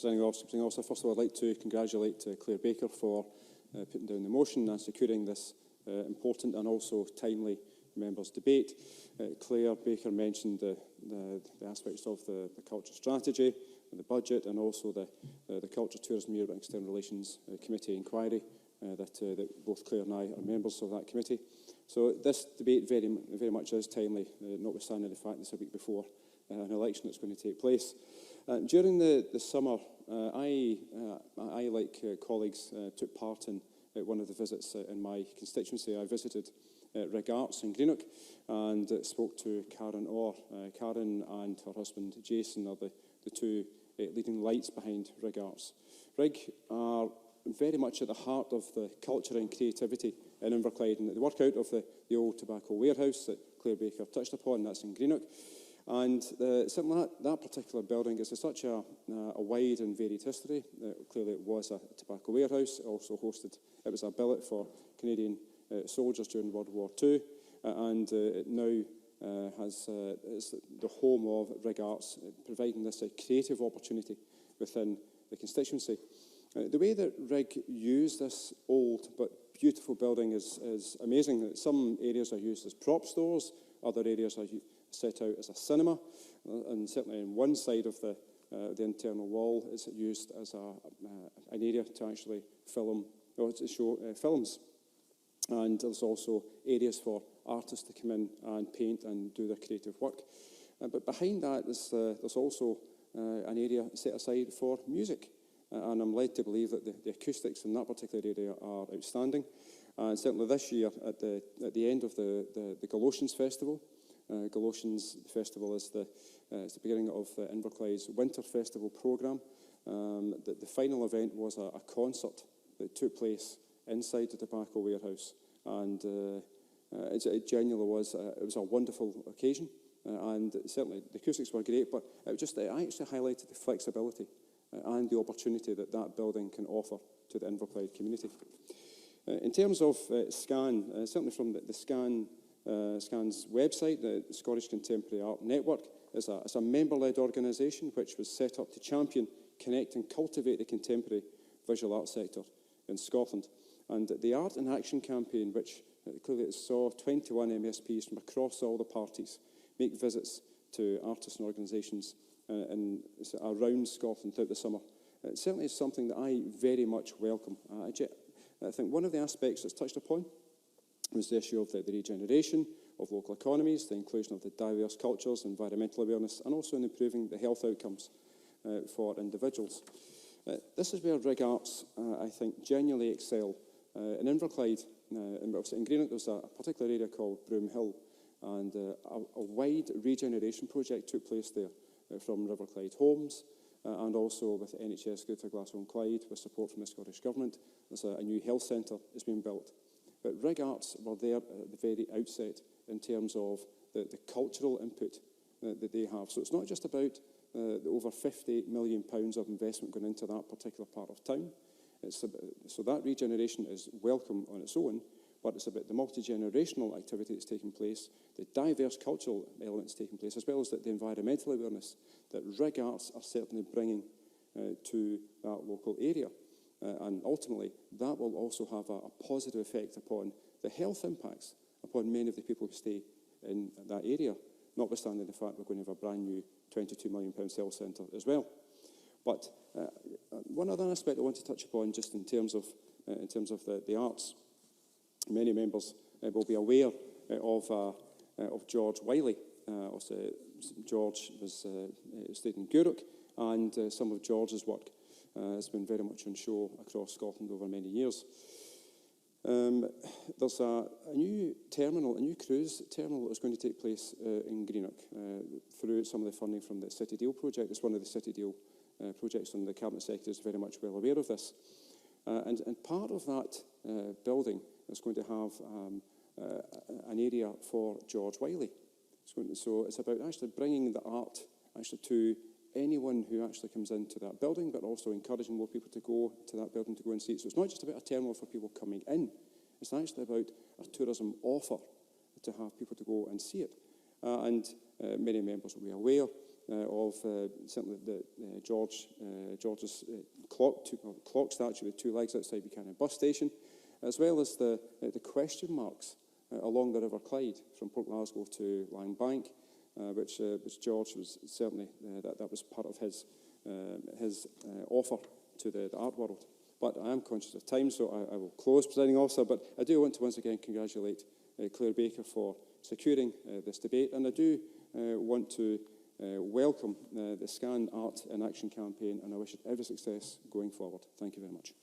Presiding Officer, first of all, I'd like to congratulate Claire Baker for putting down the motion and securing this important and also timely members' debate. Claire Baker mentioned the aspects of the culture strategy, the budget, and also the Culture, Tourism, Europe and External Relations Committee inquiry that both Claire and I are members of that committee. So this debate very much is timely, notwithstanding the fact that it's a week before an election that's going to take place. During the summer, I like colleagues, took part in one of the visits in my constituency. I visited Rig Arts in Greenock and spoke to Karen Orr. Karen and her husband Jason are the two leading lights behind Rig Arts. Rig are very much at the heart of the culture and creativity in Inverclyde, and they work out of the old tobacco warehouse that Claire Baker touched upon. That's in Greenock. And that particular building is such a wide and varied history. Clearly it was a tobacco warehouse. It also it was a billet for Canadian soldiers during World War II, and it now is the home of Rig Arts, providing this creative opportunity within the constituency. The way that Rig use this old but beautiful building is amazing. Some areas are used as prop stores, other areas are set out as a cinema, and certainly on one side of the internal wall is used as an area to actually film or to show films. And there's also areas for artists to come in and paint and do their creative work. But behind that there's also an area set aside for music. And I'm led to believe that the acoustics in that particular area are outstanding. And certainly this year, at the end of the Galoshes Festival, Galoshes Festival is the beginning of Inverclyde's Winter Festival programme. The final event was a concert that took place inside the tobacco warehouse, and it genuinely was a wonderful occasion. And certainly the acoustics were great, but I actually highlighted the flexibility and the opportunity that building can offer to the Inverclyde community. In terms of SCAN, certainly from the SCAN's website, the Scottish Contemporary Art Network, is a member-led organisation which was set up to champion, connect and cultivate the contemporary visual art sector in Scotland. And the Art in Action campaign, which clearly saw 21 MSPs from across all the parties make visits to artists and organisations around Scotland throughout the summer. It certainly is something that I very much welcome. I think one of the aspects that's touched upon was the issue of the regeneration of local economies, the inclusion of the diverse cultures, environmental awareness, and also in improving the health outcomes for individuals. This is where Rig Arts, I think, genuinely excel. In Inverclyde, in Greenock, there's a particular area called Broom Hill, and a wide regeneration project took place there from Riverclyde Homes, and also with NHS Greater Glasgow and Clyde, with support from the Scottish Government. There's a new health centre that's been built. But Rig Arts were there at the very outset in terms of the cultural input that they have. So it's not just about the over £50 million of investment going into that particular part of town. So that regeneration is welcome on its own, but it's about the multi-generational activity that's taking place, the diverse cultural elements taking place, as well as the environmental awareness that Rig Arts are certainly bringing to that local area. And ultimately, that will also have a positive effect upon the health impacts upon many of the people who stay in that area, notwithstanding the fact we're going to have a brand new £22 million health centre as well. But one other aspect I want to touch upon, just in terms of the arts, many members will be aware of George Wiley. George stayed in Gourock, and some of George's work has been very much on show across Scotland over many years. There's a new cruise terminal that is going to take place in Greenock through some of the funding from the City Deal project. It's one of the City Deal projects, and the Cabinet Secretary is very much well aware of this. And part of that building is going to have an area for George Wiley. So it's about actually bringing the art to anyone who actually comes into that building, but also encouraging more people to go to that building to go and see it. So it's not just about a terminal for people coming in, it's actually about a tourism offer to have people to go and see it. And many members will be aware of certainly the George's clock statue with 2 legs outside Buchanan bus station, as well as the question marks along the River Clyde from Port Glasgow to Langbank, which George was certainly, that was part of his offer to the art world. But I am conscious of time, so I will close, Presiding Officer, but I do want to once again congratulate Claire Baker for securing this debate, and I do want to welcome the Scan Art in Action campaign, and I wish it every success going forward. Thank you very much.